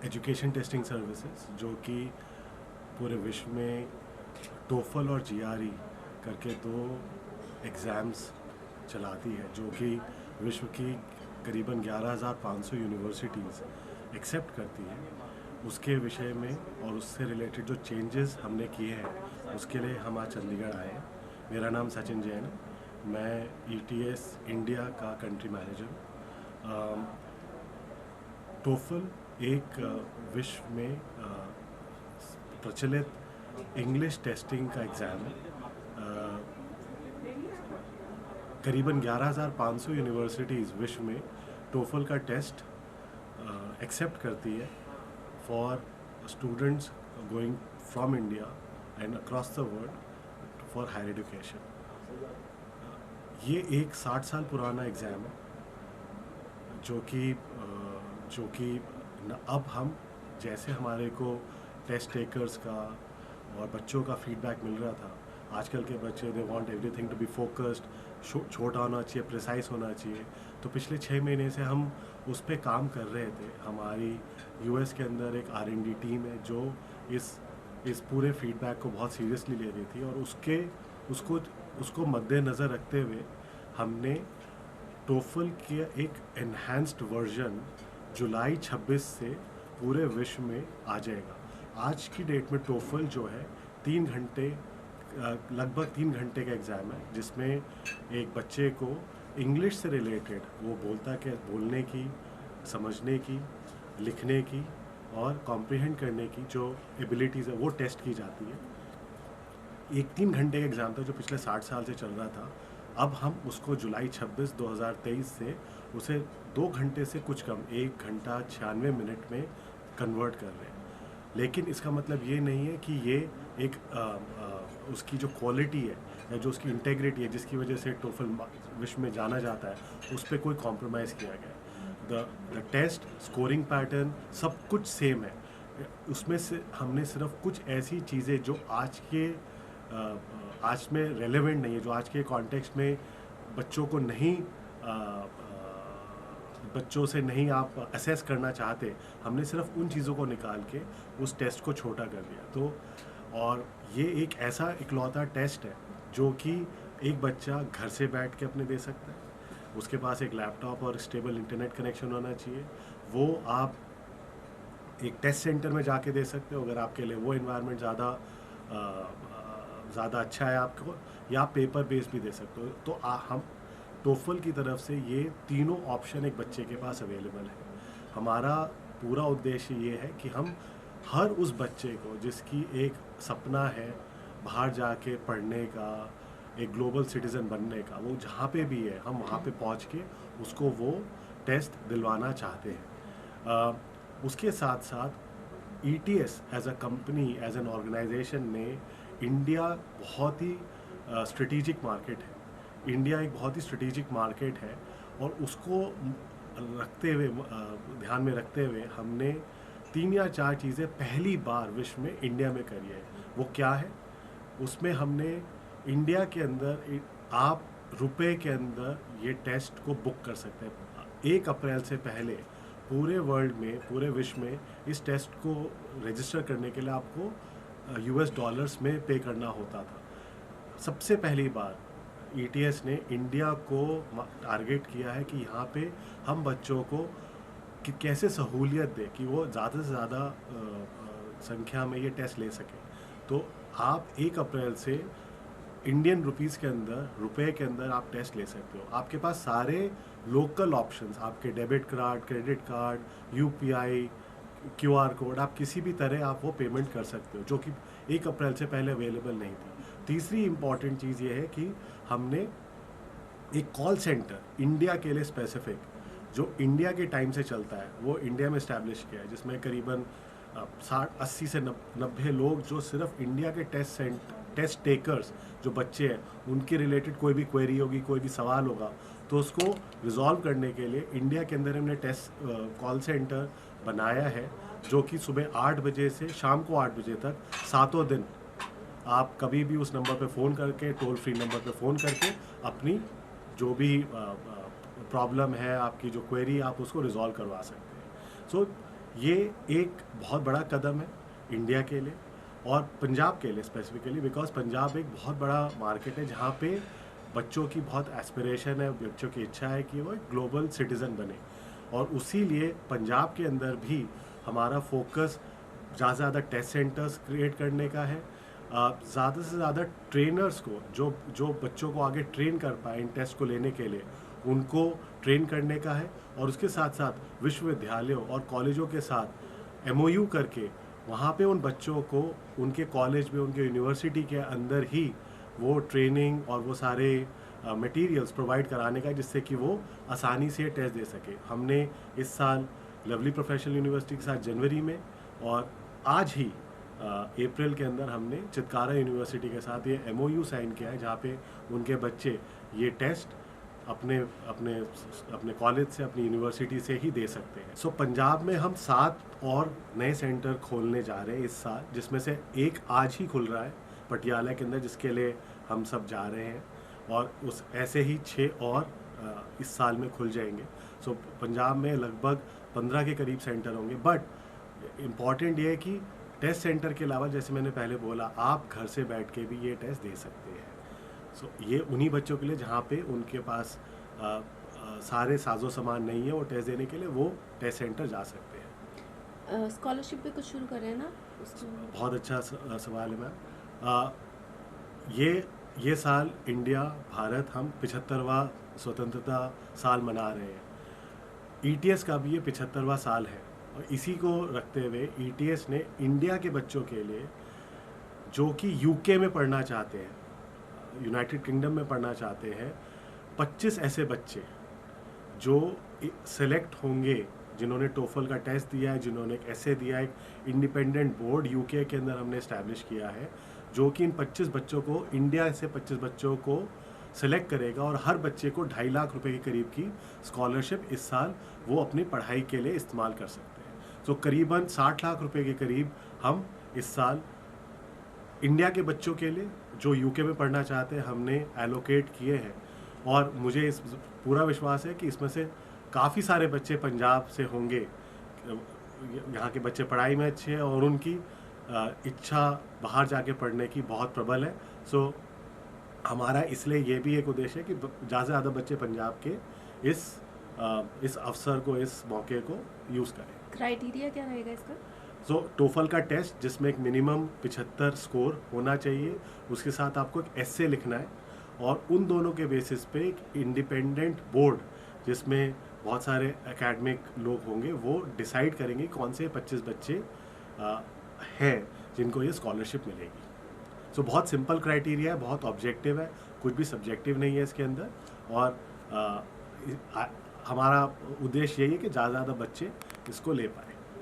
Education testing services जो कि पूरे विश्व में टोफल और जीआरई करके दो एग्ज़ाम्स चलाती है, जो कि विश्व की करीबन 11,500 यूनिवर्सिटीज़ एक्सेप्ट करती है। उसके विषय में और उससे रिलेटेड जो चेंजेस हमने किए हैं उसके लिए हम आज चंडीगढ़ आए हैं। मेरा नाम सचिन जैन है, मैं ईटीएस इंडिया का कंट्री मैनेजर हूँ। टोफल एक विश्व में प्रचलित इंग्लिश टेस्टिंग का एग्ज़ाम है। करीबन 11,500 यूनिवर्सिटीज़ विश्व में टोफल का टेस्ट एक्सेप्ट करती है for students going from India and across the world for higher education. ये एक 60 साल पुराना एग्ज़ाम है जो कि अब हम जैसे हमारे को टेस्ट टेकर्स का और बच्चों का फीडबैक मिल रहा था। आजकल के बच्चे they want everything to be focused, छोटा होना चाहिए, प्रिसाइज होना चाहिए। तो पिछले 6 महीने से हम उस पर काम कर रहे थे। हमारी यूएस के अंदर एक R&D टीम है जो इस पूरे फीडबैक को बहुत सीरियसली ले रही थी, और उसको मद्देनज़र रखते हुए हमने टोफल के एक एनहांस्ड वर्जन जुलाई 26 से पूरे विश्व में आ जाएगा। आज की डेट में टोफल जो है लगभग 3 घंटे का एग्ज़ाम है, जिसमें एक बच्चे को इंग्लिश से रिलेटेड वो बोलने की, समझने की, लिखने की और कॉम्प्रिहेंड करने की जो एबिलिटीज़ है वो टेस्ट की जाती है। एक 3 घंटे का एग्ज़ाम था जो पिछले 60 साल से चल रहा था। अब हम उसको जुलाई 26, 2023 से उसे 2 घंटे से कुछ कम 1 घंटा 96 मिनट में कन्वर्ट कर रहे हैं। लेकिन इसका मतलब ये नहीं है कि ये एक उसकी जो क्वालिटी है या जो उसकी इंटेग्रिटी है जिसकी वजह से टोफल विश्व में जाना जाता है, उस पर कोई कॉम्प्रोमाइज़ किया गया है। द टेस्ट स्कोरिंग पैटर्न सब कुछ सेम है। उसमें से हमने सिर्फ कुछ ऐसी चीज़ें जो आज में रेलेवेंट नहीं है, जो आज के कॉन्टेक्स्ट में बच्चों से नहीं आप असेस करना चाहते, हमने सिर्फ उन चीज़ों को निकाल के उस टेस्ट को छोटा कर दिया। और ये एक ऐसा इकलौता टेस्ट है जो कि एक बच्चा घर से बैठ के अपने दे सकता है। उसके पास एक लैपटॉप और स्टेबल इंटरनेट कनेक्शन होना चाहिए। वो आप एक टेस्ट सेंटर में जाके दे सकते हो अगर आपके लिए वो इन्वायरमेंट ज़्यादा अच्छा है आपको, या पेपर बेस्ड भी दे सकते हो। तो हम टोफल की तरफ से ये तीनों ऑप्शन एक बच्चे के पास अवेलेबल है। हमारा पूरा उद्देश्य ये है कि हम हर उस बच्चे को जिसकी एक सपना है बाहर जाके पढ़ने का, एक ग्लोबल सिटीज़न बनने का, वो जहाँ पे भी है हम वहाँ पे पहुँच के उसको वो टेस्ट दिलवाना चाहते हैं। उसके साथ साथ ETS as a company, as an organisation ने इंडिया बहुत ही स्ट्रेटिजिक मार्केट है। इंडिया एक बहुत ही स्ट्रेटिजिक मार्केट है, और उसको ध्यान में रखते हुए हमने 3 या 4 चीज़ें पहली बार विश्व में इंडिया में करी है। वो क्या है? उसमें हमने इंडिया के अंदर आप रुपए के अंदर ये टेस्ट को बुक कर सकते हैं। 1 अप्रैल से पहले पूरे वर्ल्ड में, पूरे विश्व में इस टेस्ट को रजिस्टर करने के लिए आपको US डॉलर्स में पे करना होता था। सबसे पहली बार ETS ने इंडिया को टारगेट किया है कि यहाँ पे हम बच्चों को कि कैसे सहूलियत दे कि वो ज़्यादा से ज़्यादा संख्या में ये टेस्ट ले सकें। तो आप 1 अप्रैल से इंडियन रुपीज़ के अंदर, रुपए के अंदर आप टेस्ट ले सकते हो। आपके पास सारे लोकल ऑप्शंस, आपके debit card, credit card, UPI, QR code, आप किसी भी तरह आप वो पेमेंट कर सकते हो, जो कि 1 अप्रैल से पहले अवेलेबल नहीं थी। तीसरी इम्पॉर्टेंट चीज़ ये है कि हमने एक कॉल सेंटर इंडिया के लिए स्पेसिफिक, जो इंडिया के टाइम से चलता है, वो इंडिया में इस्टेब्लिश किया है, जिसमें करीबन 80 से 90 लोग जो सिर्फ इंडिया के टेस्ट टेकर्स जो बच्चे हैं उनके रिलेटेड कोई भी क्वेरी होगी, कोई भी सवाल होगा, तो उसको रिजॉल्व करने के लिए इंडिया के अंदर हमने टेस्ट कॉल सेंटर बनाया है, जो कि सुबह 8 बजे से शाम को 8 बजे तक 7 दिन आप कभी भी उस नंबर पे फ़ोन करके, टोल फ्री नंबर पे फ़ोन करके अपनी जो भी प्रॉब्लम है, आपकी जो क्वेरी, आप उसको रिजॉल्व करवा सकते हैं। सो ये एक बहुत बड़ा कदम है इंडिया के लिए और पंजाब के लिए स्पेसिफिकली, बिकॉज पंजाब एक बहुत बड़ा मार्केट है जहाँ पे बच्चों की बहुत एस्पिरेशन है, बच्चों की इच्छा है कि वो एक ग्लोबल सिटीज़न बने। और उसी लिए पंजाब के अंदर भी हमारा फोकस ज़्यादा से ज़्यादा टेस्ट सेंटर्स क्रिएट करने का है, ज़्यादा से ज़्यादा ट्रेनर्स को जो जो बच्चों को आगे ट्रेन कर पाए इन टेस्ट को लेने के लिए, उनको ट्रेन करने का है। और उसके साथ साथ विश्वविद्यालयों और कॉलेजों के साथ MOU करके वहाँ पे उन बच्चों को उनके कॉलेज में, उनके यूनिवर्सिटी के अंदर ही वो ट्रेनिंग और वो सारे मटेरियल्स प्रोवाइड कराने का, जिससे कि वो आसानी से टेस्ट दे सके। हमने इस साल लवली प्रोफेशनल यूनिवर्सिटी के साथ जनवरी में और आज ही अप्रैल के अंदर हमने चितकारा यूनिवर्सिटी के साथ ये MOU साइन किया है, जहाँ पे उनके बच्चे ये टेस्ट अपने अपने अपने कॉलेज से, अपनी यूनिवर्सिटी से ही दे सकते हैं। सो पंजाब में हम 7 और नए सेंटर खोलने जा रहे हैं इस साल, जिसमें से एक आज ही खुल रहा है पटियाला के अंदर, जिसके लिए हम सब जा रहे हैं, और उस ऐसे ही 6 और इस साल में खुल जाएंगे। सो पंजाब में लगभग 15 के करीब सेंटर होंगे। बट इम्पॉर्टेंट ये है कि टेस्ट सेंटर के अलावा, जैसे मैंने पहले बोला, आप घर से बैठ के भी ये टेस्ट दे सकते हैं। सो ये उन्हीं बच्चों के लिए जहाँ पे उनके पास सारे साजो सामान नहीं है वो टेस्ट देने के लिए, वो टेस्ट सेंटर जा सकते हैं। स्कॉलरशिप भी कुछ शुरू कर रहे हैं ना? बहुत अच्छा सवाल है मैम। ये साल इंडिया, भारत, हम 75वां स्वतंत्रता साल मना रहे हैं। ETS का भी ये 75वां साल है, और इसी को रखते हुए ETS ने इंडिया के बच्चों के लिए जो कि UK में पढ़ना चाहते हैं, यूनाइटेड किंगडम में पढ़ना चाहते हैं, 25 ऐसे बच्चे जो सेलेक्ट होंगे, जिन्होंने टोफल का टेस्ट दिया है, जिन्होंने एक ऐसे दिया है, एक इंडिपेंडेंट बोर्ड UK के अंदर हमने इस्टेब्लिश किया है, जो कि इन 25 बच्चों को, इंडिया से 25 बच्चों को सेलेक्ट करेगा, और हर बच्चे को 2.5 लाख रुपए के करीब की स्कॉलरशिप इस साल वो अपनी पढ़ाई के लिए इस्तेमाल कर सकते हैं। तो करीबन 60 लाख रुपए के करीब हम इस साल इंडिया के बच्चों के लिए जो UK में पढ़ना चाहते हैं हमने एलोकेट किए हैं। और मुझे इस पूरा विश्वास है कि इसमें से काफ़ी सारे बच्चे पंजाब से होंगे, यहाँ के बच्चे पढ़ाई में अच्छे हैं और उनकी इच्छा बाहर जाके पढ़ने की बहुत प्रबल है। सो हमारा इसलिए ये भी एक उद्देश्य है कि ज़्यादा से ज़्यादा बच्चे पंजाब के इस अवसर को, इस मौके को यूज़ करें। क्राइटेरिया क्या रहेगा इसका? सो टोफल का टेस्ट, जिसमें एक मिनिमम 75 स्कोर होना चाहिए, उसके साथ आपको एक एस्से लिखना है, और उन दोनों के बेसिस पे एक इंडिपेंडेंट बोर्ड, जिसमें बहुत सारे एकेडमिक लोग होंगे, वो डिसाइड करेंगे कौन से 25 बच्चे हैं जिनको ये स्कॉलरशिप मिलेगी। सो बहुत सिंपल क्राइटेरिया है, बहुत ऑब्जेक्टिव है, कुछ भी सब्जेक्टिव नहीं है इसके अंदर। और हमारा उद्देश्य यही है कि ज़्यादा से ज़्यादा बच्चे इसको ले पाए।